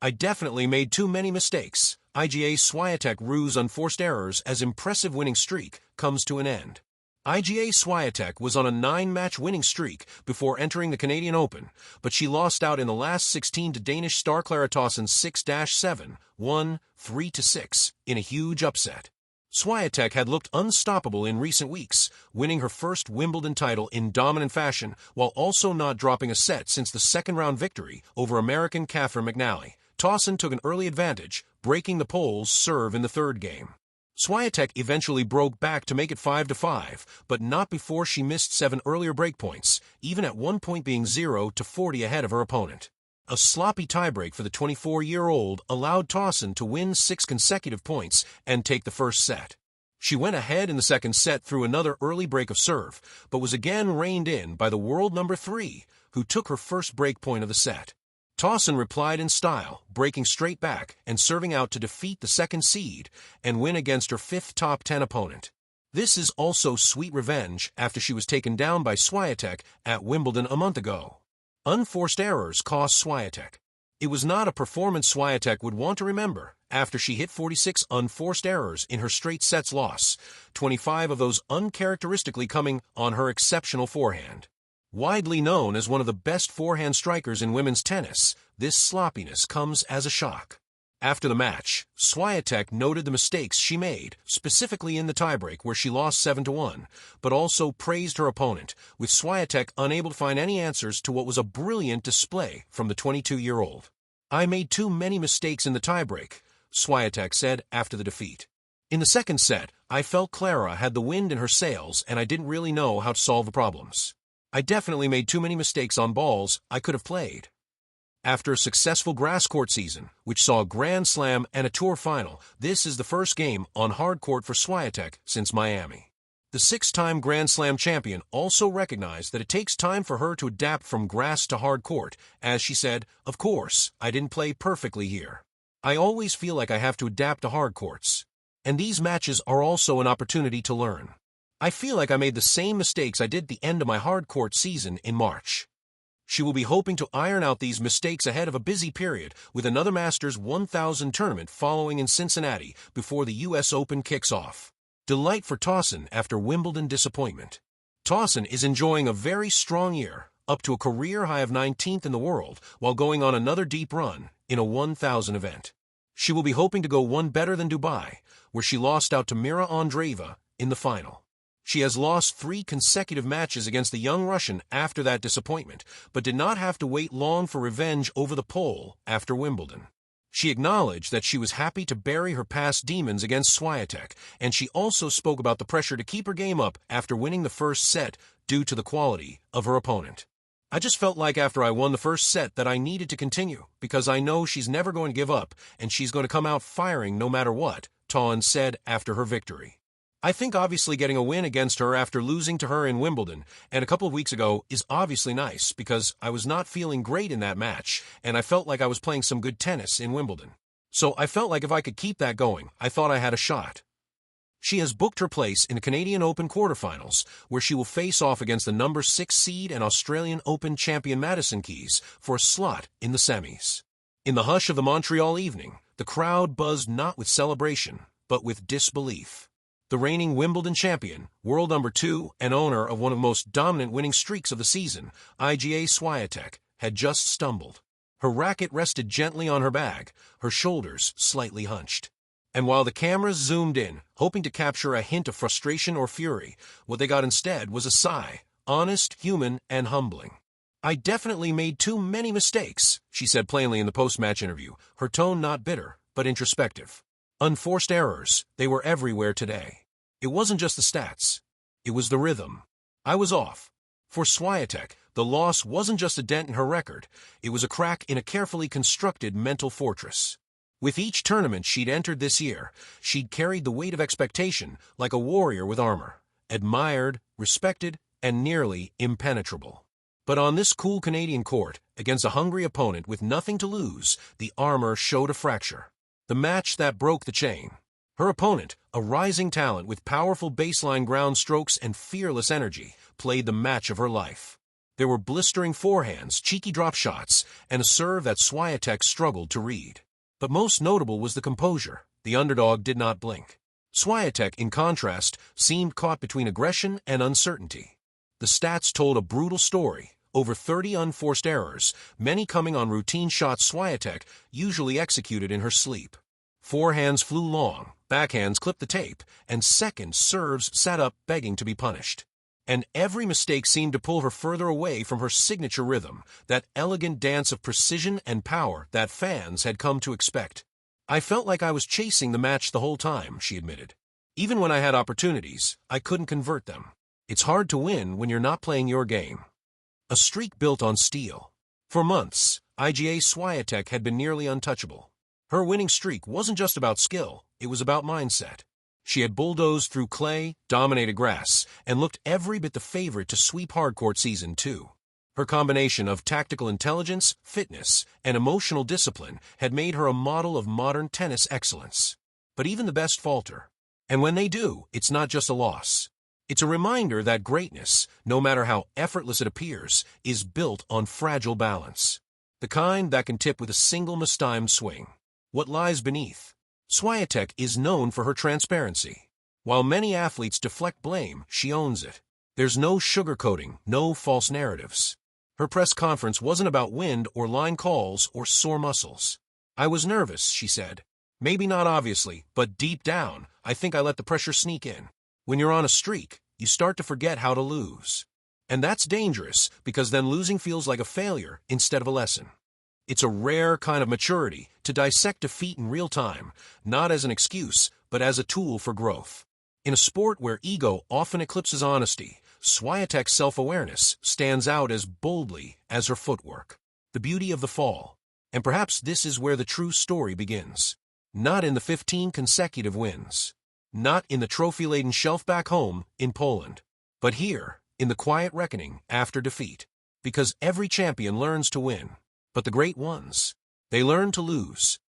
I definitely made too many mistakes. Iga Swiatek rues unforced errors as impressive winning streak comes to an end. Iga Swiatek was on a 9-match winning streak before entering the Canadian Open, but she lost out in the last 16 to Danish star Clara Tauson 6-7, 1, 3-6, in a huge upset. Swiatek had looked unstoppable in recent weeks, winning her first Wimbledon title in dominant fashion while also not dropping a set since the second-round victory over American Catherine McNally. Tauson took an early advantage, breaking the Pole's serve in the third game. Swiatek eventually broke back to make it 5-5, but not before she missed 7 earlier breakpoints, even at one point being 0-40 ahead of her opponent. A sloppy tiebreak for the 24-year-old allowed Tauson to win 6 consecutive points and take the first set. She went ahead in the second set through another early break of serve, but was again reined in by the world number 3, who took her first break point of the set. Tauson replied in style, breaking straight back and serving out to defeat the second seed and win against her 5th top 10 opponent. This is also sweet revenge after she was taken down by Swiatek at Wimbledon a month ago. Unforced errors cost Swiatek. It was not a performance Swiatek would want to remember after she hit 46 unforced errors in her straight sets loss, 25 of those uncharacteristically coming on her exceptional forehand. Widely known as one of the best forehand strikers in women's tennis, this sloppiness comes as a shock. After the match, Swiatek noted the mistakes she made, specifically in the tiebreak where she lost 7-1, but also praised her opponent, with Swiatek unable to find any answers to what was a brilliant display from the 22-year-old. I made too many mistakes in the tiebreak, Swiatek said after the defeat. In the second set, I felt Clara had the wind in her sails and I didn't really know how to solve the problems. I definitely made too many mistakes on balls I could have played. After a successful grass court season, which saw a Grand Slam and a Tour final, this is the first game on hard court for Swiatek since Miami. The 6-time Grand Slam champion also recognized that it takes time for her to adapt from grass to hard court, as she said, "Of course, I didn't play perfectly here. I always feel like I have to adapt to hard courts. And these matches are also an opportunity to learn. I feel like I made the same mistakes I did at the end of my hard court season in March." She will be hoping to iron out these mistakes ahead of a busy period with another Masters 1000 tournament following in Cincinnati before the U.S. Open kicks off. Delight for Tauson after Wimbledon disappointment. Tauson is enjoying a very strong year, up to a career high of 19th in the world, while going on another deep run in a 1000 event. She will be hoping to go one better than Dubai, where she lost out to Mira Andreeva in the final. She has lost 3 consecutive matches against the young Russian after that disappointment, but did not have to wait long for revenge over the Pole after Wimbledon. She acknowledged that she was happy to bury her past demons against Swiatek, and she also spoke about the pressure to keep her game up after winning the first set due to the quality of her opponent. "I just felt like after I won the first set that I needed to continue, because I know she's never going to give up, and she's going to come out firing no matter what," Tauson said after her victory. "I think obviously getting a win against her after losing to her in Wimbledon and a couple of weeks ago is obviously nice because I was not feeling great in that match and I felt like I was playing some good tennis in Wimbledon. So I felt like if I could keep that going, I thought I had a shot." She has booked her place in the Canadian Open quarterfinals, where she will face off against the number 6 seed and Australian Open champion Madison Keys for a slot in the semis. In the hush of the Montreal evening, the crowd buzzed not with celebration, but with disbelief. The reigning Wimbledon champion, world number 2, and owner of one of the most dominant winning streaks of the season, Iga Swiatek, had just stumbled. Her racket rested gently on her bag, her shoulders slightly hunched. And while the cameras zoomed in, hoping to capture a hint of frustration or fury, what they got instead was a sigh, honest, human, and humbling. "I definitely made too many mistakes," she said plainly in the post-match interview, her tone not bitter, but introspective. Unforced errors, they were everywhere today. It wasn't just the stats. It was the rhythm. I was off. For Swiatek, the loss wasn't just a dent in her record. It was a crack in a carefully constructed mental fortress. With each tournament she'd entered this year, she'd carried the weight of expectation like a warrior with armor, admired, respected, and nearly impenetrable. But on this cool Canadian court, against a hungry opponent with nothing to lose, the armor showed a fracture. The match that broke the chain. Her opponent, a rising talent with powerful baseline ground strokes and fearless energy, played the match of her life. There were blistering forehands, cheeky drop shots, and a serve that Swiatek struggled to read. But most notable was the composure. The underdog did not blink. Swiatek, in contrast, seemed caught between aggression and uncertainty. The stats told a brutal story. Over 30 unforced errors, many coming on routine shots Swiatek usually executed in her sleep. Forehands flew long, backhands clipped the tape, and second serves sat up begging to be punished. And every mistake seemed to pull her further away from her signature rhythm, that elegant dance of precision and power that fans had come to expect. I felt like I was chasing the match the whole time, she admitted. Even when I had opportunities, I couldn't convert them. It's hard to win when you're not playing your game. A streak built on steel. For months, Iga Swiatek had been nearly untouchable. Her winning streak wasn't just about skill, it was about mindset. She had bulldozed through clay, dominated grass, and looked every bit the favorite to sweep hardcourt season 2. Her combination of tactical intelligence, fitness, and emotional discipline had made her a model of modern tennis excellence. But even the best falter. And when they do, it's not just a loss. It's a reminder that greatness, no matter how effortless it appears, is built on fragile balance. The kind that can tip with a single mistimed swing. What lies beneath? Swiatek is known for her transparency. While many athletes deflect blame, she owns it. There's no sugarcoating, no false narratives. Her press conference wasn't about wind or line calls or sore muscles. I was nervous, she said. Maybe not obviously, but deep down, I think I let the pressure sneak in. When you're on a streak, you start to forget how to lose. And that's dangerous, because then losing feels like a failure instead of a lesson. It's a rare kind of maturity to dissect defeat in real time, not as an excuse, but as a tool for growth. In a sport where ego often eclipses honesty, Swiatek's self-awareness stands out as boldly as her footwork. The beauty of the fall. And perhaps this is where the true story begins. Not in the 15 consecutive wins. Not in the trophy-laden shelf back home in Poland, but here, in the quiet reckoning after defeat. Because every champion learns to win, but the great ones, they learn to lose.